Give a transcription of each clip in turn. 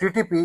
TTP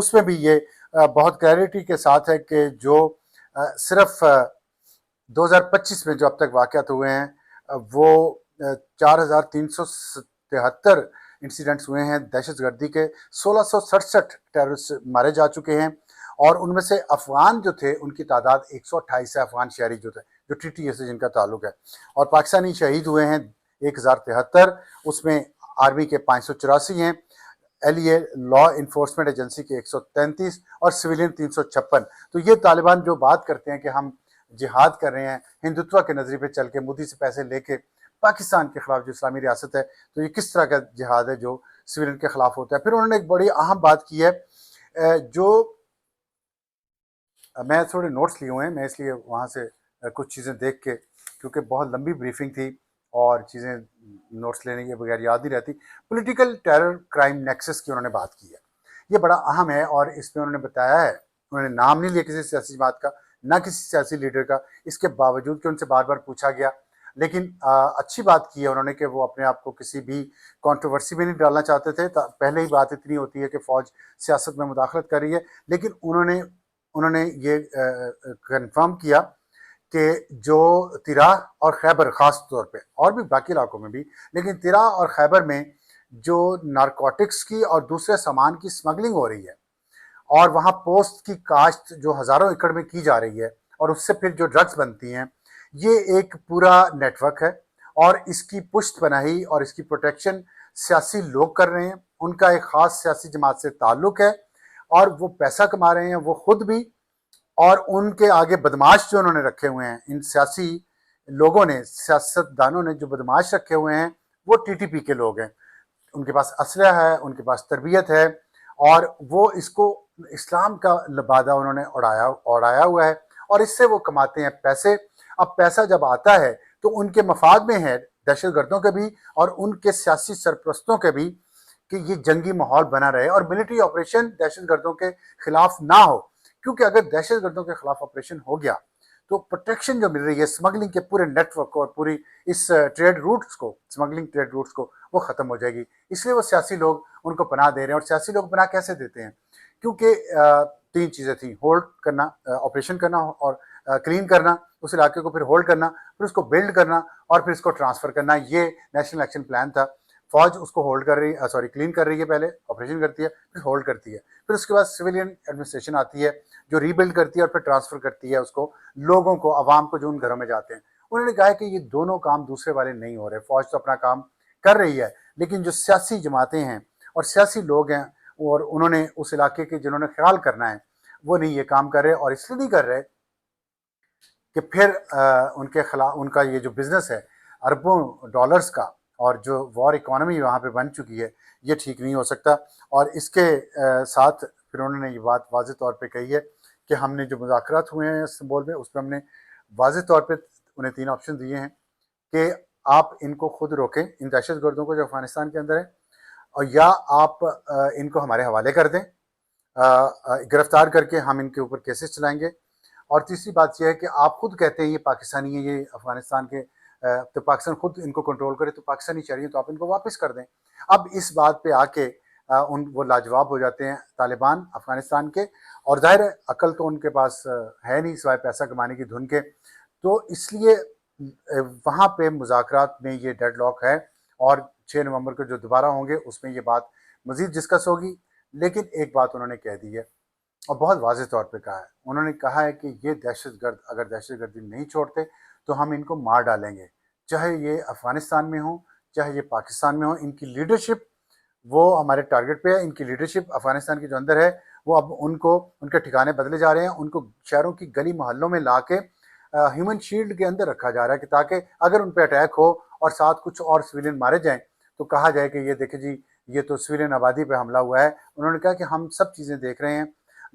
اس میں بھی یہ بہت کلیئرٹی کے ساتھ ہے کہ جو صرف 2025 میں جو اب تک واقعات ہوئے ہیں وہ 4373 انسیڈنٹس ہوئے ہیں دہشت گردی کے، 1667 ٹیررسٹ مارے جا چکے ہیں، اور ان میں سے افغان جو تھے ان کی تعداد 128 ہے، افغان شہری جو تھے جو ٹی ٹی اے سے جن کا تعلق ہے، اور پاکستانی شہید ہوئے ہیں 1073، اس میں آرمی کے 584 ہیں، ایل ای اے لا انفورسمنٹ ایجنسی کے 133 اور سویلین 356۔ تو یہ طالبان جو بات کرتے ہیں کہ ہم جہاد کر رہے ہیں ہندوتوا کے نظریے پہ چل کے، مودی سے پیسے لے کے پاکستان کے خلاف جو اسلامی ریاست ہے، تو یہ کس طرح کا جہاد ہے جو سویلین کے خلاف ہوتا ہے۔ پھر انہوں نے ایک بڑی اہم بات کی ہے، جو میں تھوڑے نوٹس لیے ہوئے ہیں، میں اس لیے وہاں سے کچھ چیزیں دیکھ کے، کیونکہ بہت لمبی بریفنگ تھی اور چیزیں نوٹس لینے کے بغیر یاد نہیں رہتی۔ پولیٹیکل ٹیرر کرائم نیکسس کی انہوں نے بات کی ہے، یہ بڑا اہم ہے، اور اس میں انہوں نے بتایا ہے، انہوں نے نام نہیں لیا کسی سیاسی جماعت کا، نہ کسی سیاسی لیڈر کا، اس کے باوجود کہ ان سے بار بار پوچھا گیا، لیکن اچھی بات کی ہے انہوں نے کہ وہ اپنے آپ کو کسی بھی کنٹروورسی میں نہیں ڈالنا چاہتے تھے۔ پہلے ہی بات اتنی ہوتی ہے کہ فوج سیاست میں مداخلت کر رہی ہے، لیکن انہوں نے یہ کنفرم کیا کہ جو تیراہ اور خیبر خاص طور پہ، اور بھی باقی علاقوں میں بھی، لیکن تیراہ اور خیبر میں جو نارکوٹکس کی اور دوسرے سامان کی سمگلنگ ہو رہی ہے، اور وہاں پوسٹ کی کاشت جو ہزاروں ایکڑ میں کی جا رہی ہے، اور اس سے پھر جو ڈرگز بنتی ہیں، یہ ایک پورا نیٹ ورک ہے، اور اس کی پشت پناہی اور اس کی پروٹیکشن سیاسی لوگ کر رہے ہیں، ان کا ایک خاص سیاسی جماعت سے تعلق ہے، اور وہ پیسہ کما رہے ہیں، وہ خود بھی، اور ان کے آگے بدماش جو انہوں نے رکھے ہوئے ہیں، ان سیاسی لوگوں نے، سیاست دانوں نے جو بدماش رکھے ہوئے ہیں، وہ ٹی ٹی پی کے لوگ ہیں، ان کے پاس اسلحہ ہے، ان کے پاس تربیت ہے، اور وہ اس کو اسلام کا لبادہ انہوں نے اڑایا ہوا ہے، اور اس سے وہ کماتے ہیں پیسے۔ اب پیسہ جب آتا ہے تو ان کے مفاد میں ہے، دہشت گردوں کے بھی اور ان کے سیاسی سرپرستوں کے بھی، کہ یہ جنگی ماحول بنا رہے اور ملٹری آپریشن دہشت گردوں کے خلاف نہ ہو، کیونکہ اگر دہشت گردوں کے خلاف آپریشن ہو گیا تو پروٹیکشن جو مل رہی ہے اسمگلنگ کے پورے نیٹ ورک کو اور پوری اس ٹریڈ روٹس کو، اسمگلنگ ٹریڈ روٹس کو، وہ ختم ہو جائے گی۔ اس لیے وہ سیاسی لوگ ان کو پناہ دے رہے ہیں، اور سیاسی لوگ پناہ کیسے دیتے ہیں؟ کیونکہ تین چیزیں تھیں: ہولڈ کرنا، آپریشن کرنا، اور کلین کرنا اس علاقے کو، پھر ہولڈ کرنا، پھر اس کو بلڈ کرنا، اور پھر اس کو ٹرانسفر کرنا۔ یہ نیشنل ایکشن پلان تھا۔ فوج اس کو ہولڈ کر رہی ہے، کلین کر رہی ہے، پہلے آپریشن کرتی ہے، پھر ہولڈ کرتی ہے، پھر اس کے بعد سویلین ایڈمنسٹریشن آتی ہے جو ری بلڈ کرتی ہے، اور پھر ٹرانسفر کرتی ہے اس کو لوگوں کو، عوام کو جو ان گھروں میں جاتے ہیں۔ انہوں نے کہا کہ یہ دونوں کام دوسرے والے نہیں ہو رہے، فوج تو اپنا کام کر رہی ہے، لیکن جو سیاسی جماعتیں ہیں اور سیاسی لوگ ہیں، اور انہوں نے اس علاقے کے جنہوں نے خیال کرنا ہے، وہ نہیں یہ کام کر رہے، اور اس لیے نہیں کر رہے کہ پھر ان کے خلاف ان کا یہ جو بزنس ہے اربوں ڈالرز کا، اور جو وار اکانومی وہاں پہ بن چکی ہے، یہ ٹھیک نہیں ہو سکتا۔ اور اس کے ساتھ پھر انہوں نے یہ بات واضح طور پہ کہی ہے کہ ہم نے جو مذاکرات ہوئے ہیں استنبول میں، اس میں ہم نے واضح طور پہ انہیں 3 آپشن دیے ہیں کہ آپ ان کو خود روکیں، ان دہشت گردوں کو جو افغانستان کے اندر ہے، اور یا آپ ان کو ہمارے حوالے کر دیں، گرفتار کر کے ہم ان کے اوپر کیسز چلائیں گے، اور تیسری بات یہ ہے کہ آپ خود کہتے ہیں یہ پاکستانی ہیں، یہ افغانستان کے، تو پاکستان خود ان کو کنٹرول کرے، تو پاکستانی چاہیے تو آپ ان کو واپس کر دیں۔ اب اس بات پہ آ کے وہ لاجواب ہو جاتے ہیں طالبان افغانستان کے، اور ظاہر ہے عقل تو ان کے پاس ہے نہیں سوائے پیسہ کمانے کی دھن کے، تو اس لیے وہاں پہ مذاکرات میں یہ ڈیڈ لاک ہے، اور 6 نومبر کو جو دوبارہ ہوں گے اس میں یہ بات مزید ڈسکس ہوگی۔ لیکن ایک بات انہوں نے کہہ دی ہے، اور بہت واضح طور پہ کہا ہے، انہوں نے کہا ہے کہ یہ دہشت گرد اگر دہشت گردی نہیں چھوڑتے تو ہم ان کو مار ڈالیں گے، چاہے یہ افغانستان میں ہوں، چاہے یہ پاکستان میں ہوں۔ ان کی لیڈرشپ وہ ہمارے ٹارگٹ پہ ہے، ان کی لیڈرشپ افغانستان کے جو اندر ہے، وہ اب ان کے ٹھکانے بدلے جا رہے ہیں، ان کو شہروں کی گلی محلوں میں لا کے ہیومن شیلڈ کے اندر رکھا جا رہا ہے، کہ تاکہ اگر ان پہ اٹیک ہو اور ساتھ کچھ اور سویلین مارے جائیں تو کہا جائے کہ یہ دیکھیں جی یہ تو سویلین آبادی پہ حملہ ہوا ہے۔ انہوں نے کہا کہ ہم سب چیزیں دیکھ رہے ہیں،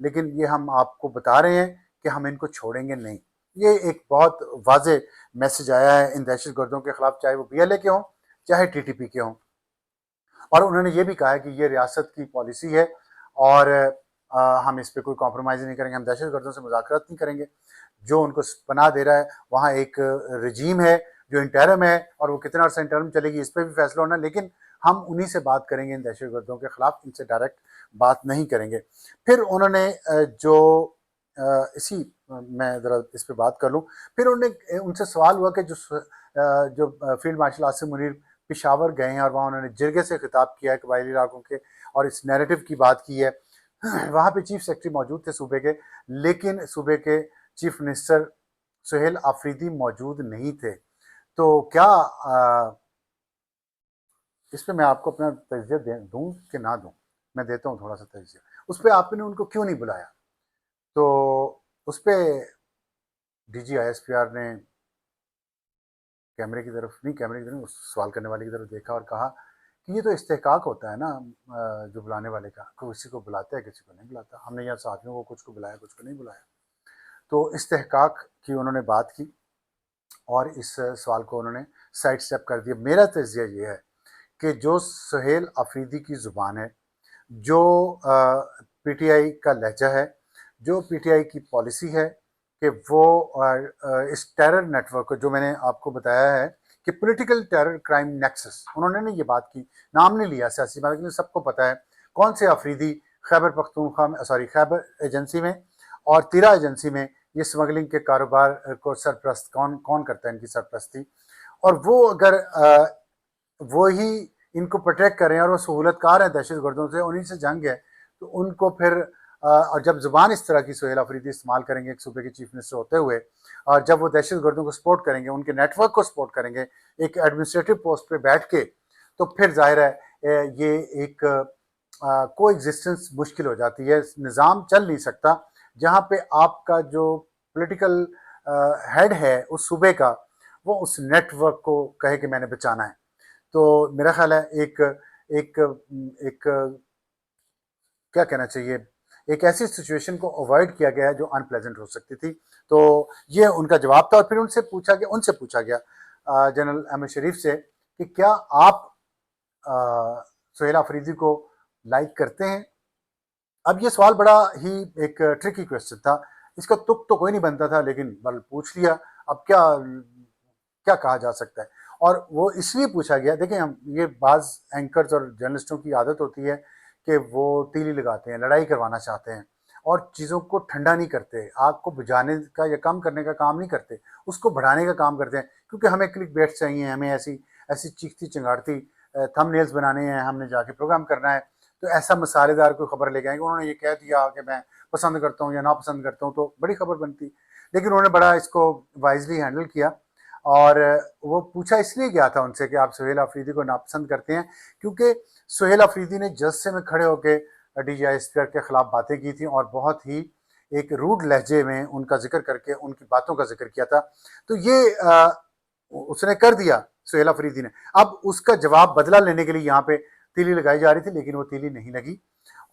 لیکن یہ ہم آپ کو بتا رہے ہیں کہ ہم ان کو چھوڑیں گے نہیں۔ یہ ایک بہت واضح میسج آیا ہے ان دہشت گردوں کے خلاف، چاہے وہ پی ایل اے کے ہوں، چاہے ٹی ٹی پی کے ہوں۔ اور انہوں نے یہ بھی کہا ہے کہ یہ ریاست کی پالیسی ہے، اور ہم اس پہ کوئی کمپرومائز نہیں کریں گے، ہم دہشت گردوں سے مذاکرات نہیں کریں گے۔ جو ان کو پناہ دے رہا ہے، وہاں ایک رجیم ہے جو انٹرم ہے، اور وہ کتنا عرصہ انٹرم چلے گی اس پہ بھی فیصلہ ہونا، لیکن ہم انہی سے بات کریں گے ان دہشت گردوں کے خلاف، ان سے ڈائریکٹ بات نہیں کریں گے۔ پھر انہوں نے جو اسی میں ذرا اس پہ بات کر لوں، پھر ان سے سوال ہوا کہ جو فیلڈ مارشل عاصم منیر پشاور گئے ہیں اور وہاں انہوں نے جرگے سے خطاب کیا ہے قبائلی علاقوں کے اور اس نیریٹو کی بات کی ہے، وہاں پہ چیف سیکرٹری موجود تھے صوبے کے، لیکن صوبے کے چیف منسٹر سہیل آفریدی موجود نہیں تھے۔ تو کیا اس پہ میں آپ کو اپنا تجزیہ دوں کہ نہ دوں؟ میں دیتا ہوں تھوڑا سا تجزیہ۔ اس پہ آپ نے ان کو کیوں نہیں بلایا؟ تو اس پہ D G I S P R نے کیمرے کی طرف اس سوال کرنے والے کی طرف دیکھا اور کہا کہ یہ تو استحقاق ہوتا ہے نا جو بلانے والے کا، کسی کو بلاتا ہے کسی کو نہیں بلاتا، ہم نے یہاں ساتھیوں کو کچھ کو بلایا کچھ کو نہیں بلایا۔ تو استحقاق کی انہوں نے بات کی اور اس سوال کو انہوں نے سائڈ سٹیپ کر دیا۔ میرا تجزیہ یہ ہے کہ جو سہیل آفریدی کی زبان ہے، جو پی ٹی آئی کا لہجہ ہے، جو پی ٹی آئی کی پالیسی ہے کہ وہ اس ٹیرر نیٹ ورک کو، جو میں نے آپ کو بتایا ہے کہ پولیٹیکل ٹیرر کرائم نیکسس، انہوں نے یہ بات کی، نام نہیں لیا سیاسی بات، لیکن سب کو پتہ ہے کون سے آفریدی خیبر ایجنسی میں اور تیرا ایجنسی میں یہ اسمگلنگ کے کاروبار کو سرپرست کون کرتا ہے، ان کی سرپرستی، اور وہ اگر وہی ان کو پروٹیکٹ کریں اور وہ سہولت کار ہیں دہشت گردوں سے، انہیں سے جنگ ہے، تو ان کو پھر اور جب زبان اس طرح کی سہیل آفریدی استعمال کریں گے ایک صوبے کے چیف منسٹر ہوتے ہوئے، اور جب وہ دہشت گردوں کو سپورٹ کریں گے، ان کے نیٹ ورک کو سپورٹ کریں گے ایک ایڈمنسٹریٹو پوسٹ پہ بیٹھ کے، تو پھر ظاہر ہے یہ ایک کو ایگزسٹنس مشکل ہو جاتی ہے۔ نظام چل نہیں سکتا جہاں پہ آپ کا جو پولیٹیکل ہیڈ ہے اس صوبے کا، وہ اس نیٹ ورک کو کہے کہ میں نے بچانا ہے۔ تو میرا خیال ہے ایک کیا کہنا چاہیے، ایک ایسی سچویشن کو اوائڈ کیا گیا ہے جو ان پلیزنٹ ہو سکتی تھی۔ تو یہ ان کا جواب تھا، اور پھر ان سے پوچھا گیا جنرل احمد شریف سے کہ کیا آپ سہیل آفریدی کو لائک کرتے ہیں؟ اب یہ سوال بڑا ہی ایک ٹرکی کویسچن تھا، اس کا تک تو کوئی نہیں بنتا تھا، لیکن بل پوچھ لیا، اب کیا کہا جا سکتا ہے۔ اور وہ اس لیے پوچھا گیا، دیکھیں یہ بعض اینکرز اور جرنلسٹوں کی عادت ہوتی ہے کہ وہ تیلی لگاتے ہیں، لڑائی کروانا چاہتے ہیں اور چیزوں کو ٹھنڈا نہیں کرتے، آگ کو بجھانے کا یا کم کرنے کا کام نہیں کرتے، اس کو بڑھانے کا کام کرتے ہیں، کیونکہ ہمیں کلک بیٹس چاہیے، ہمیں ایسی چیختی چنگاڑتی تھم نیلز بنانے ہیں، ہم نے جا کے پروگرام کرنا ہے، تو ایسا مسالے دار کوئی خبر لے کے آئیں گے، انہوں نے یہ کہہ دیا کہ میں پسند کرتا ہوں یا ناپسند کرتا ہوں، تو بڑی خبر بنتی، لیکن انہوں نے بڑا اس کو وائزلی ہینڈل کیا۔ اور وہ پوچھا اس لیے گیا تھا ان سے کہ آپ سہیل آفریدی کو ناپسند کرتے ہیں، کیونکہ سہیل آفریدی نے جلسے میں کھڑے ہو کے D G I S P R کے خلاف باتیں کی تھیں اور بہت ہی ایک روڈ لہجے میں ان کا ذکر کر کے ان کی باتوں کا ذکر کیا تھا۔ تو یہ اس نے کر دیا سہیل آفریدی نے۔ اب اس کا جواب بدلہ لینے کے لیے یہاں پہ تیلی لگائی جا رہی تھی، لیکن وہ تیلی نہیں لگی،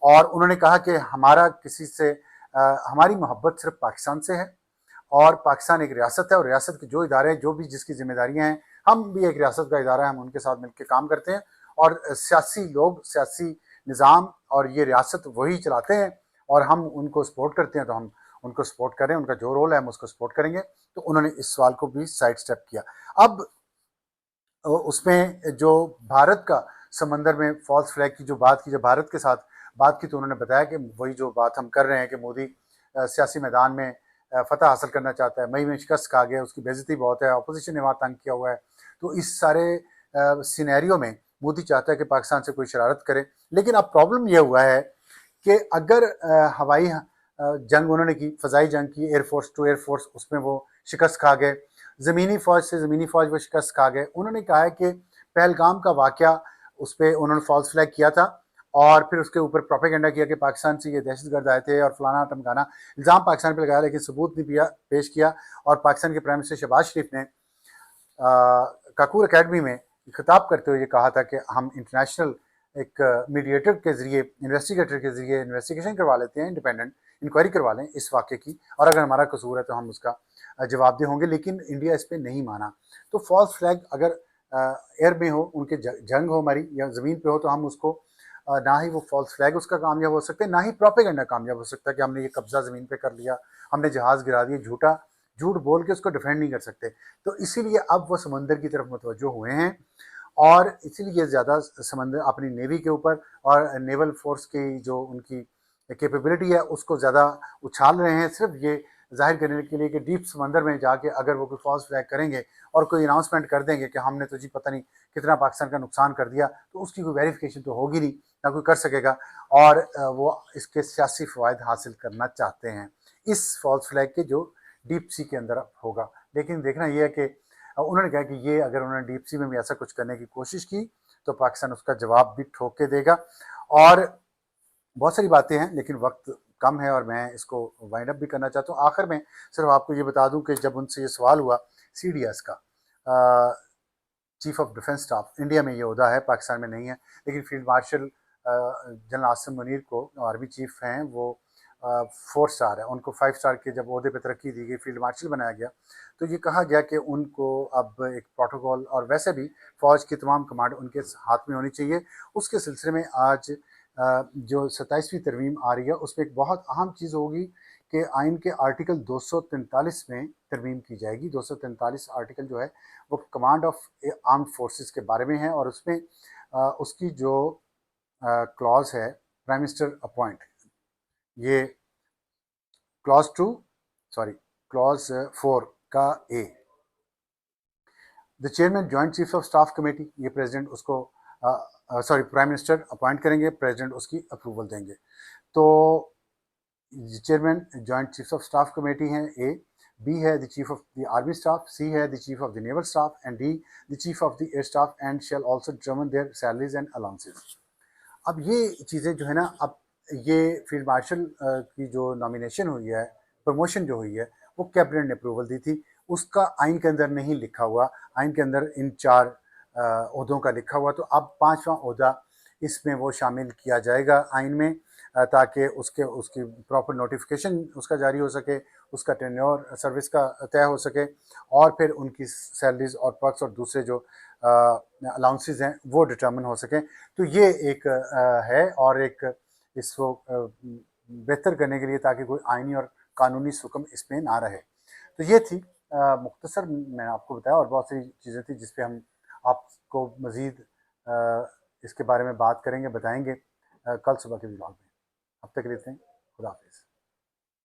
اور انہوں نے کہا کہ ہماری محبت صرف پاکستان سے ہے، اور پاکستان ایک ریاست ہے، اور ریاست کے جو ادارے جو بھی جس کی ذمہ داریاں ہیں، ہم بھی ایک ریاست کا ادارہ ہے، ہم ان کے ساتھ مل کے کام کرتے ہیں، اور سیاسی نظام اور یہ ریاست وہی چلاتے ہیں، اور ہم ان کو سپورٹ کرتے ہیں، تو ہم ان کو سپورٹ کریں، ان کا جو رول ہے ہم اس کو سپورٹ کریں گے۔ تو انہوں نے اس سوال کو بھی سائڈ سٹیپ کیا۔ اب اس میں جو بھارت کا سمندر میں فالس فلیگ کی جو بات کی، جب بھارت کے ساتھ بات کی تو انہوں نے بتایا کہ وہی جو بات ہم کر رہے ہیں کہ مودی سیاسی میدان میں فتح حاصل کرنا چاہتا ہے، مئی میں شکست کھا گیا، اس کی بے عزتی بہت ہے، اپوزیشن نے وہاں تنگ کیا ہوا ہے، تو اس سارے سینیریو میں مودی چاہتا ہے کہ پاکستان سے کوئی شرارت کرے۔ لیکن اب پرابلم یہ ہوا ہے کہ اگر ہوائی جنگ انہوں نے کی، فضائی جنگ کی، air force to air force, اس میں وہ شکست کھا گئے، زمینی فوج سے زمینی فوج وہ شکست کھا گئے، انہوں نے کہا ہے کہ پہلگام کا واقعہ اس پہ انہوں نے فالس فلیگ کیا تھا، اور پھر اس کے اوپر پروپیگنڈا کیا کہ پاکستان سے یہ دہشت گرد آئے تھے اور فلانا ٹمکانا، الزام پاکستان پہ لگایا، لیکن ثبوت نہیں پیش کیا۔ اور پاکستان کے پرائم منسٹر شہباز شریف نے کاکور اکیڈمی میں خطاب کرتے ہوئے یہ کہا تھا کہ ہم انٹرنیشنل ایک میڈیٹر کے ذریعے، انویسٹیگیٹر کے ذریعے انویسٹیگیشن کروا لیتے ہیں، انڈیپینڈنٹ انکوائری کروا لیں اس واقعے کی، اور اگر ہمارا قصور ہے تو ہم اس کا جواب دہ ہوں گے، لیکن انڈیا اس پہ نہیں مانا۔ تو فالس فلیگ اگر ایئر میں ہو، ان کے جنگ ہو ہماری، یا زمین پہ ہو، تو ہم اس کو نہ ہی وہ فالس فلیگ اس کا کامیاب ہو سکتا ہے، نہ ہی پروپیگنڈا کامیاب ہو سکتا ہے کہ ہم نے یہ قبضہ زمین پہ کر لیا، ہم نے جہاز گرا دیے، جھوٹ بول کے اس کو ڈیفینڈ نہیں کر سکتے۔ تو اسی لیے اب وہ سمندر کی طرف متوجہ ہوئے ہیں، اور اسی لیے زیادہ سمندر اپنی نیوی کے اوپر اور نیول فورس کی جو ان کی کیپیبلٹی ہے اس کو زیادہ اچھال رہے ہیں، صرف یہ ظاہر کرنے کے لیے کہ ڈیپ سمندر میں جا کے اگر وہ کوئی فالس فلیگ کریں گے اور کوئی اناؤنسمنٹ کر دیں گے کہ ہم نے تو جی پتہ نہیں کتنا پاکستان کا نقصان کر دیا، تو اس کی کوئی ویریفیکیشن تو ہوگی نہیں، نہ کوئی کر سکے گا، اور وہ اس کے سیاسی فوائد حاصل کرنا چاہتے ہیں اس فالس فلیگ کے جو ڈیپ سی کے اندر ہوگا۔ لیکن دیکھنا یہ ہے کہ انہوں نے کہا کہ یہ اگر انہوں نے ڈیپ سی میں بھی ایسا کچھ کرنے کی کوشش کی تو پاکستان اس کا جواب بھی ٹھوک کے دے گا۔ اور بہت ساری باتیں ہیں لیکن وقت کم ہے اور میں اس کو وائنڈ اپ بھی کرنا چاہتا ہوں۔ آخر میں صرف آپ کو یہ بتا دوں کہ جب ان سے یہ سوال ہوا سی ڈی ایس کا، chief of defence staff, India میں یہ عہدہ ہے، پاکستان میں نہیں ہے، لیکن field marshal general Asim Munir کو آرمی چیف ہیں، وہ 4 اسٹار ہے، ان کو 5 اسٹار کے جب عہدے پہ ترقی دی گئی، فیلڈ مارشل بنایا گیا، تو یہ کہا گیا کہ ان کو اب ایک پروٹوکول، اور ویسے بھی فوج کی تمام کمانڈ ان کے ہاتھ میں ہونی چاہیے۔ اس کے سلسلے میں آج جو 27ویں ترمیم آ رہی ہے اس میں ایک بہت اہم چیز ہوگی کہ آئین کے آرٹیکل 243 میں ترمیم کی جائے گی۔ 243 آرٹیکل جو ہے وہ کمانڈ آف آرمڈ فورسز کے بارے میں ہے، اور اس میں اس کی جو کلاز ہے پرائم منسٹر اپوائنٹ، یہ کلاز 4 کا A, the chairman joint chief of staff committee, یہ پریزیڈنٹ اس کو پرائم منسٹر اپوائنٹ کریں گے، پریزیڈنٹ اس کی اپروول دیں گے۔ تو chairman joint chief of staff committee ہیں اے، بی ہے the chief of the army staff, C ہے the chief of the naval staff, and D the chief of the air staff, and shall also determine their salaries and allowances. اب یہ چیزیں جو ہے نا، اب یہ فیلڈ مارشل کی جو نامینیشن ہوئی ہے، پروموشن جو ہوئی ہے، وہ کیبنٹ نے اپروول دی تھی، اس کا آئین کے اندر نہیں لکھا ہوا، آئین کے اندر ان 4 عہدوں کا لکھا ہوا، تو اب 5واں عہدہ اس میں وہ شامل کیا جائے گا آئین میں، تاکہ اس کی پراپر نوٹیفیکیشن اس کا جاری ہو سکے، اس کا ٹینیور سروس کا طے ہو سکے، اور پھر ان کی سیلریز اور پرکس اور دوسرے جو الاؤنسز ہیں وہ ڈٹرمن ہو سکیں۔ تو یہ ایک ہے، اور ایک اس کو بہتر کرنے کے لیے تاکہ کوئی آئینی اور قانونی سکم اس میں نہ رہے۔ تو یہ تھی مختصر میں آپ کو بتایا، اور بہت سی چیزیں تھیں جس پہ ہم آپ کو مزید اس کے بارے میں بات کریں گے، بتائیں گے کل صبح کے ولاگ میں۔ اب تک لیتے ہیں، خدا حافظ۔